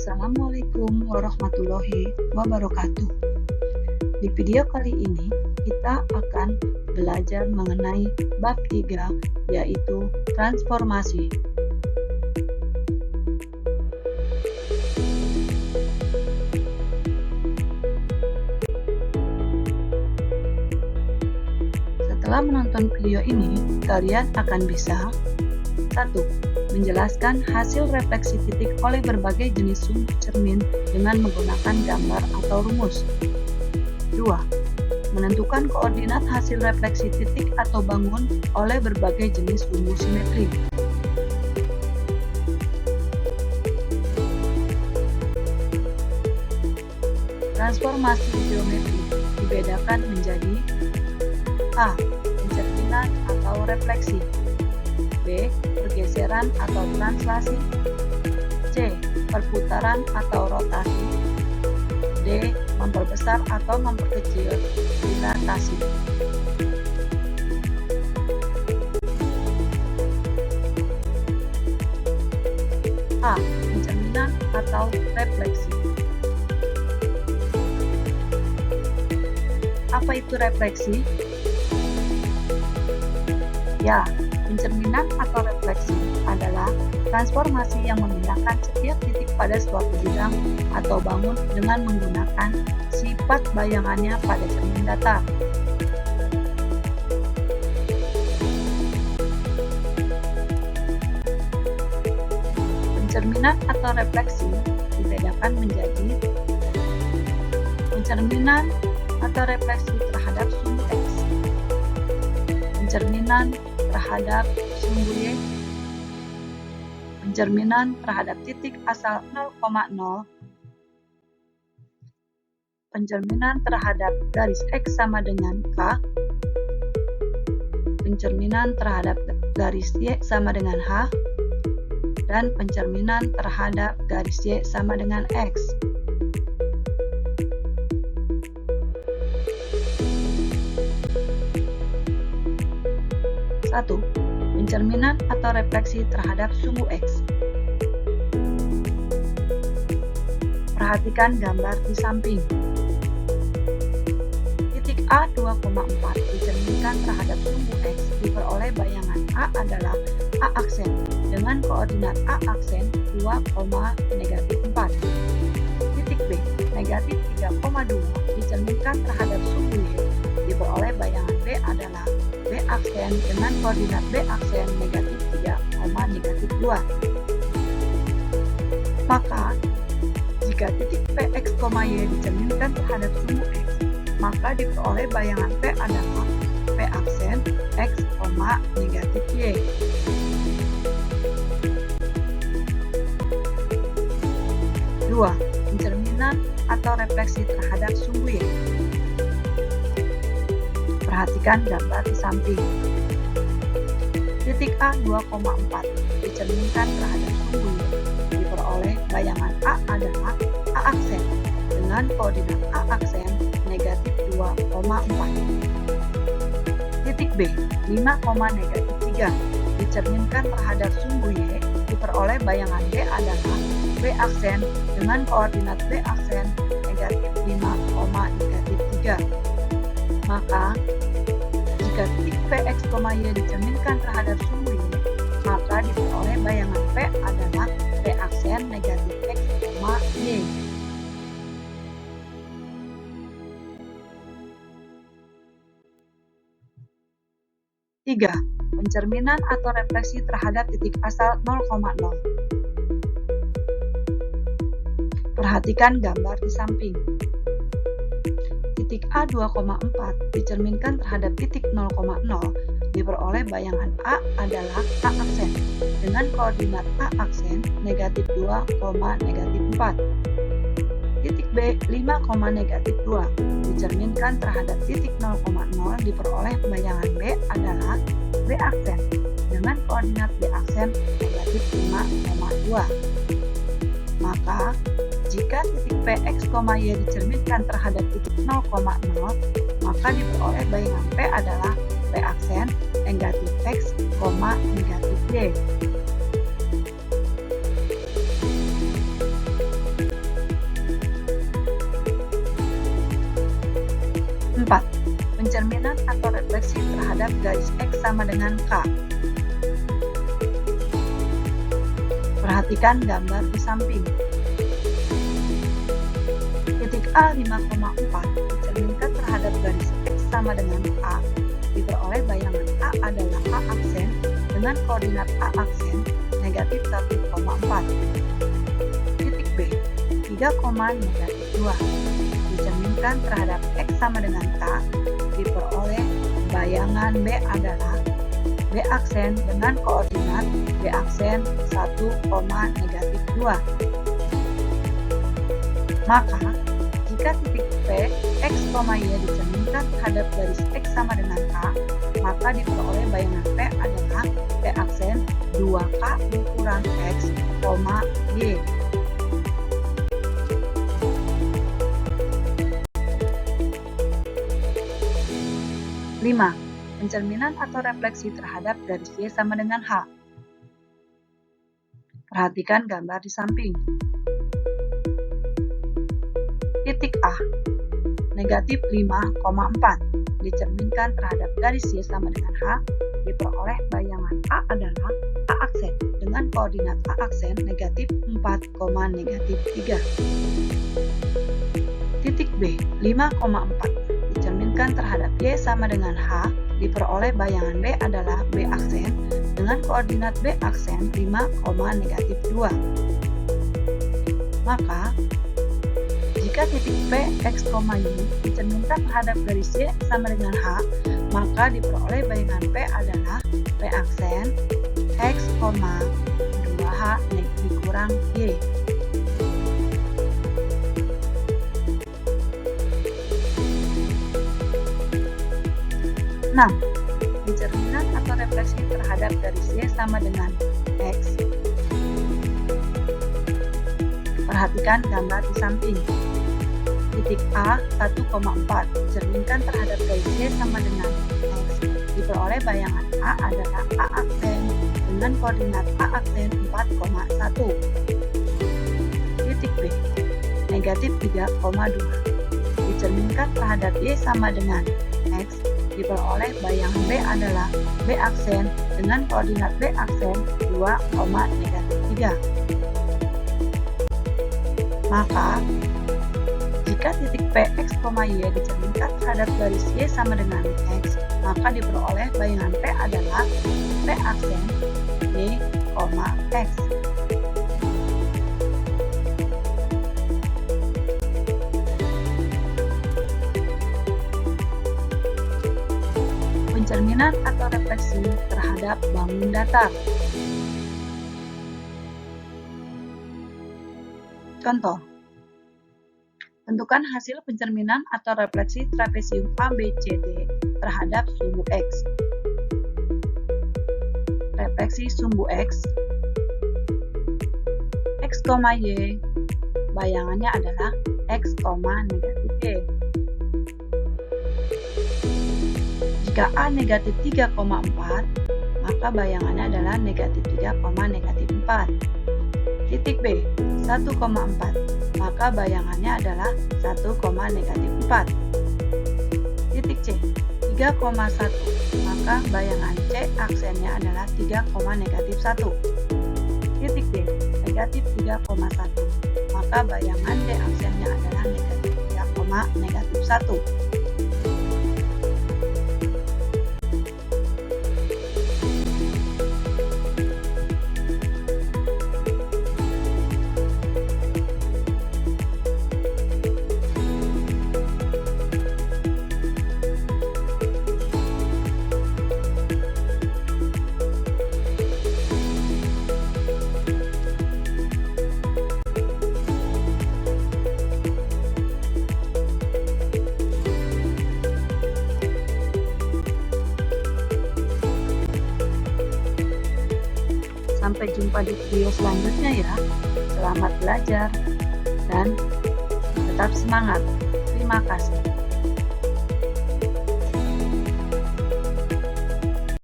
Assalamualaikum warahmatullahi wabarakatuh. Di video kali ini kita akan belajar mengenai bab 3, yaitu transformasi. Setelah menonton video ini, kalian akan bisa 1. Menjelaskan hasil refleksi titik oleh berbagai jenis sumbu cermin dengan menggunakan gambar atau rumus. 2. Menentukan koordinat hasil refleksi titik atau bangun oleh berbagai jenis sumbu simetri. 3. Transformasi geometri dibedakan menjadi A. Pencerminan atau refleksi, B. Pergeseran atau translasi, C. Perputaran atau rotasi, D. Memperbesar atau memperkecil dilatasi. A. Pencerminan atau refleksi. Apa itu refleksi? Ya, pencerminan atau refleksi adalah transformasi yang memindahkan setiap titik pada suatu bidang atau bangun dengan menggunakan sifat bayangannya pada cermin datar. Pencerminan atau refleksi dibedakan menjadi pencerminan atau refleksi terhadap sumbu X, pencerminan terhadap sumbu Y, pencerminan terhadap titik asal 0,0, pencerminan terhadap garis X sama dengan K, pencerminan terhadap garis Y sama dengan H, dan pencerminan terhadap garis Y sama dengan X. 1. Pencerminan atau refleksi terhadap sumbu X. Perhatikan gambar di samping. Titik A 2,4 dicerminkan terhadap sumbu X diperoleh bayangan A adalah A aksen dengan koordinat A aksen 2, -4. Titik B negatif 3,2 dicerminkan terhadap sumbu Y diperoleh bayangan B adalah B aksen dengan koordinat B aksen negatif 3, -2. Maka, jika titik Px, Y dicerminkan terhadap sumbu X, maka diperoleh bayangan P adalah P aksen X, negatif Y. Dua, pencerminan atau refleksi terhadap sumbu Y. Perhatikan gambar di samping. Titik A 2,4 dicerminkan terhadap sumbu Y diperoleh bayangan A adalah A aksen dengan koordinat A aksen negatif 2,4. Titik B 5,3 dicerminkan terhadap sumbu Y diperoleh bayangan B adalah B aksen dengan koordinat B aksen negatif 5,3. Maka, jika titik Px, Y dicerminkan terhadap sumbu Y, maka diperoleh bayangan P adalah P aksen negatif X, Y. Tiga, pencerminan atau refleksi terhadap titik asal 0,0. Perhatikan gambar di samping. Titik A 2,4 dicerminkan terhadap titik 0,0 diperoleh bayangan A adalah A aksen dengan koordinat A aksen negatif 2,4. Titik B 5,2 dicerminkan terhadap titik 0,0 diperoleh bayangan B adalah B aksen dengan koordinat B aksen negatif 5,2. Maka, jika titik Px, Y dicerminkan terhadap titik 0,0, maka diperoleh bayangan P adalah P aksen negatif X, negatif Y. terhadap garis X sama dengan K. Perhatikan gambar di samping. Titik A 5,4 dicerminkan terhadap garis X sama dengan A, diperoleh bayangan A adalah A aksen dengan koordinat A aksen negatif 1,4. Titik B 3,-2 dicerminkan terhadap X sama dengan K, diperoleh bayangan B adalah B aksen dengan koordinat B aksen 1,-2. Maka, jika titik P, X, Y dicerminkan terhadap garis X sama dengan K, maka diperoleh bayangan P adalah P aksen 2K ukuran X, Y. 5. Pencerminan atau refleksi terhadap garis Y sama dengan H. Perhatikan gambar di samping. Titik A, negatif 5,4 dicerminkan terhadap garis Y sama dengan H, diperoleh bayangan A adalah A aksen dengan koordinat A aksen negatif 4,-3. Titik B, 5,4 dicerminkan terhadap Y sama dengan H, diperoleh bayangan B adalah B aksen dengan koordinat B aksen 5,-2. Maka, jika titik P, X, Y dicerminkan terhadap garis Y sama dengan H, maka diperoleh bayangan P adalah P aksen X, 2H dikurang Y. 6. Pencerminan atau refleksi terhadap garis Y sama dengan X. Perhatikan gambar di samping. Titik A 1,4 dicerminkan terhadap garis Y sama dengan X, diperoleh bayangan A adalah A aksen dengan koordinat A aksen 4,1. Titik B, negatif 3,2 dicerminkan terhadap Y sama dengan X, diperoleh bayangan B adalah B aksen dengan koordinat B aksen 2,-3. Maka, jika titik P, X, Y dicerminkan terhadap garis Y sama dengan X, maka diperoleh bayangan P adalah P aksen Y, X. Pencerminan atau refleksi terhadap bangun datar. Contoh, tentukan hasil pencerminan atau refleksi trapesium ABCD terhadap sumbu X. Refleksi sumbu X, X, Y, bayangannya adalah X, negatif Y. Jika A negatif 3,4, maka bayangannya adalah negatif 3,-4. Titik B, 1,4, maka bayangannya adalah 1,-4. Titik C, 3,1, maka bayangan C aksennya adalah 3,-1. Titik D, negatif 3,1, maka bayangan D aksennya adalah negatif 3,-1. Sampai jumpa di video selanjutnya ya. Selamat belajar dan tetap semangat. Terima kasih.